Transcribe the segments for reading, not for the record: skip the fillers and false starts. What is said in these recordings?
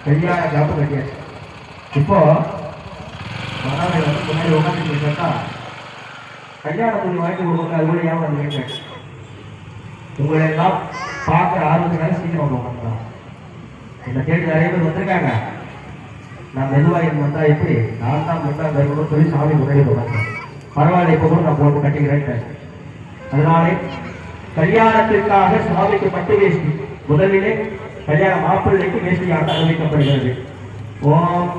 கல்யாண ஜாப்பு கட்டியாச்சு. இப்போ மகாவீர வந்து முன்னாடி உட்காந்து கேட்டா கல்யாண துணி வாங்கி கொடுங்க. அது கூட ஏன் வந்து கேட்டேன். உங்களை எல்லாம் பார்க்குற ஆர்வத்துக்காக சீக்கிரம் வந்து உட்காந்துக்கலாம். என்னை கேட்டு நிறைய பேர் வந்திருக்காங்க. நான் மெதுவாக வந்தா எப்படி நான் தான் முன்னா தருவணும் சொல்லி சாமி முன்னாடி உட்காந்தேன். பரவாயில்ல, இப்போ கூட நான் போட்டு கட்டிக்கிறேன். அதனாலே கல்யாணத்திற்காக சுவாமிக்கு பட்டு வேஷ்டி முதலிலே கல்யாண மாப்பிள்ளைக்கு வேஷ்டியாக அறிவிக்கப்படுகிறது. ஓம்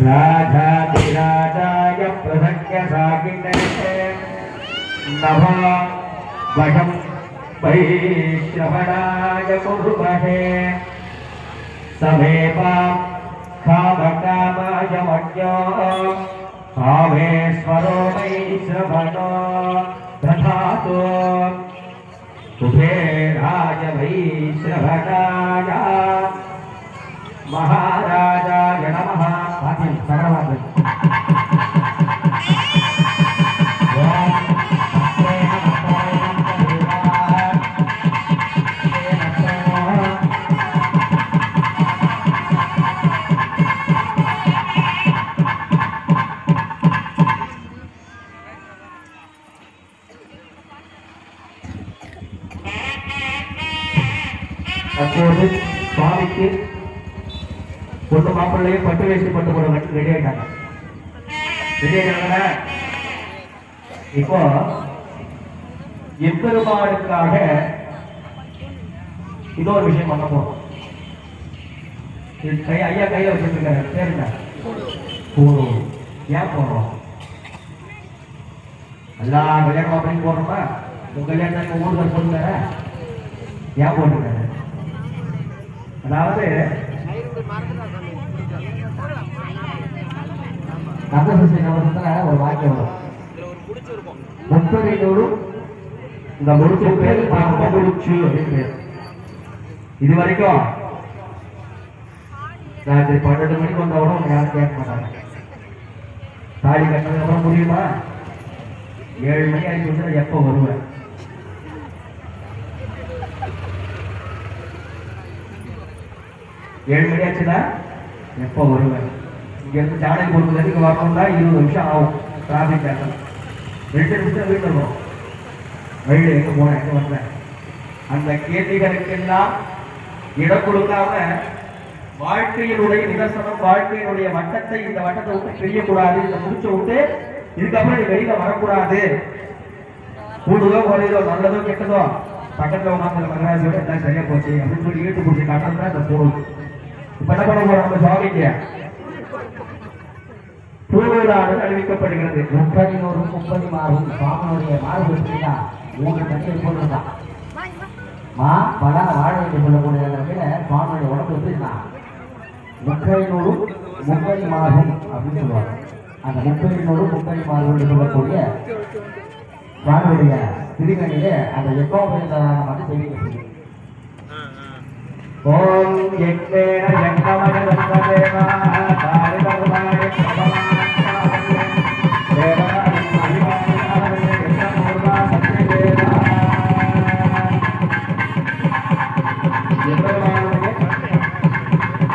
ராஜாதிராஜாய பிரசக்ய சாகினே நம வடம் வைஷ்ணவனாய குருமஹே சமேபா காமகாமாய மஜ்ஞோ காமேஸ்வரோ வைஷ்ணவனோ ததாது कुबेराय वैश्रवणाय महाराजाय नमः. भाग्यं सर्वभाग्यं. அப்போது சுவாமிக்கு பொண்ணு மாப்பிள்ளையும் பட்டு வேஷ்டி பட்டு போட ரெடி ஆயிட்டாங்க. இப்போ எம்பெருமானுக்காக இன்னொரு விஷயம் பண்ண போறோம். ஐயா கையில வச்சிருக்காரு பேருங்க போறோம். ஏன் போடுறோம்? எல்லா கல்யாணம் அப்படின்னு போடுறோமா? உங்க கல்யாணம் ஊருக்கு சொல்லுங்க. ஏன் போட்டுருக்காரு? அதாவது ஒரு வாக்கியம் வரும். முப்பது இந்த முடிச்சு பேர் முடிச்சு அப்படின்னு. இது வரைக்கும் ராத்திரி 12 மணிக்கு வந்தவரும் உங்க யாரும் கேட்க மாட்டாங்க. தாலி கட்டினதுக்கு அப்புறம் முடியுமா? 7 மணி ஆகிட்டு எப்போ வருவேன்? ஏழு மணி ஆச்சுன்னா எப்போ வருவேன்? இங்க இருந்து ஜானகி பொறுத்ததுக்கு வரணும்னா 20 நிமிஷம் ஆகும். டிராபிக் ஆகும். 2 நிமிஷம் வீட்டில் இருக்கும். வழியில் எங்க போனேன், எங்க வந்தேன்? அந்த கேள்விகளுக்கெல்லாம் இடம் கொடுக்காம வாழ்க்கையினுடைய நிதர்சனம், வாழ்க்கையினுடைய வட்டத்தை, இந்த வட்டத்தை விட்டு செய்யக்கூடாது, இந்த முடிச்ச விட்டு இதுக்கப்புறம் நீ வெளியில வரக்கூடாது. கூடுதோ குறையதோ நல்லதோ கெட்டதோ பக்கத்துல உட்காந்து மகராஜோட எல்லாம் சரியா போச்சு அப்படின்னு சொல்லி ஈட்டு பிடிச்சி காட்டுறதுதான் இந்த பொருள். இப்ப என்ன பண்ண போறோம்? நம்ம சுவாமிக்கு பூவிழாடு அறிவிக்கப்படுகிறது. 30 மாறும் சுவாமியுடைய மாறு வச்சுட்டா 3 தண்ணி போட்டுருந்தான். மா பல வாழை என்று சொல்லக்கூடிய சுவாமியுடைய உடம்பு வச்சுருந்தான். 30 மாறும் அப்படின்னு சொல்லுவாங்க. அந்த 30 மாறும் என்று சொல்லக்கூடிய சுவாமியுடைய திருக்கணிலே அந்த எக்கோபரிதானமாக தெரிவிக்கிறது. ஓம் யக்ஞேன யக்ஞமய வந்ததேவா தாரிதர்மாய பிரபமானாய தேவதாரி மகிமானாய யக்ஞமூர்வா சத்யதேவா. எம்பெருமானுடைய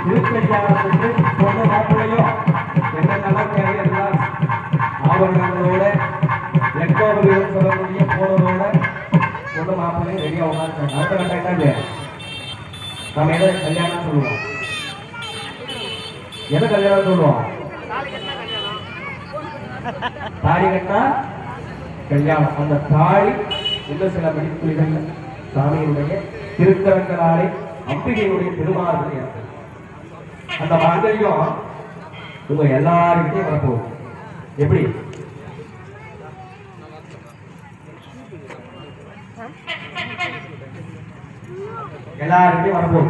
திருக்கல்யாணத்துக்கு பொண்ணு மாப்பிள்ளையும் என்னென்னலாம் தேவை எல்லாம் ஆபரணங்களோட எக்கோபரியம் சொல்லக்கூடிய போனதோட பொண்ணு மாப்பிள்ளையும் ரெடியா உட்காந்துட்டாங்க. அடுத்த கட்டம் என்னது? நம்ம எதை கல்யாணம் சொல்லுவோம்? எதை கல்யாணம் சொல்லுவோம்? தாலி கட்டினா கல்யாணம். அந்த தாலி இன்னும் சில மணித்துளிகள் சாமியினுடைய திருக்கரங்களாலே அம்பிகையுடைய திருமார்களை அந்த மாங்கல்யம் உங்க எல்லாருக்கிட்டையும் வரப்போகும். எப்படி? எல்லாருமே வரப்போம்.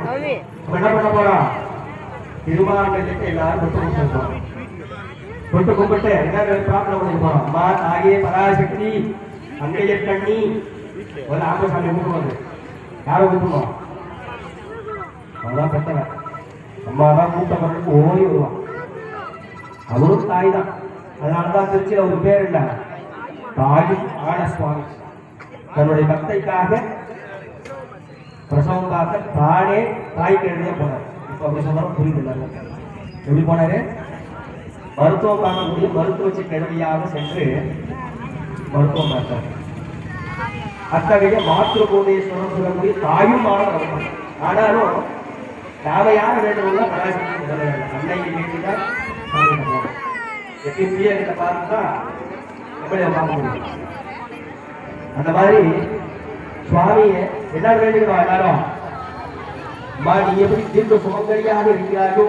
என்ன பண்ண போறோம்? திருமாங்கல்யத்தை எல்லாரும் தொட்டு கும்பிட்டு என்ன பிரார்த்தனை பண்ணி போறோம்? அம்மா தாயே பராசக்தி அங்கைய கண்ணி ஒரு ஆம்பசாமி கூப்பிடுவாங்க. யாரை கூப்பிடுவோம்? அவ்வளவுதான் பெற்றவன். அம்மா தான் மூத்த மகனுக்கு ஓடி வருவான். அவரும் தாய் தான். அதனாலதான் திருச்சியில ஒரு பேர் இல்ல, தாயும் ஆன சுவாமி. தன்னுடைய பக்தைக்காக பிரசவம் காக்க தானே தாய்க்கு எழுதிய போனார். இப்ப அப்படி சொன்னாலும் புரியுது. எப்படி போனாரு? மருத்துவம் பார்க்கக்கூடிய மருத்துவச்சி கிழமையாக சென்று மருத்துவம் பார்த்தார். அத்தகைய மாத்திரு கோதேஸ்வரம் சொல்லக்கூடிய தாயும் ஆனவர். ஆனாலும் நாம யார வேண்டும்னா பராசக்தி அன்னையை வேண்டிதான் எப்படி பிள்ளைகிட்ட பார்த்துட்டா எப்படி பார்க்க முடியும். அந்த மாதிரி சுவாமியை என்ன வேண்டுகிறோம் எல்லாரும், நீ எப்படி தீர்க்க சுமங்கலியாக இருக்கிறாயோ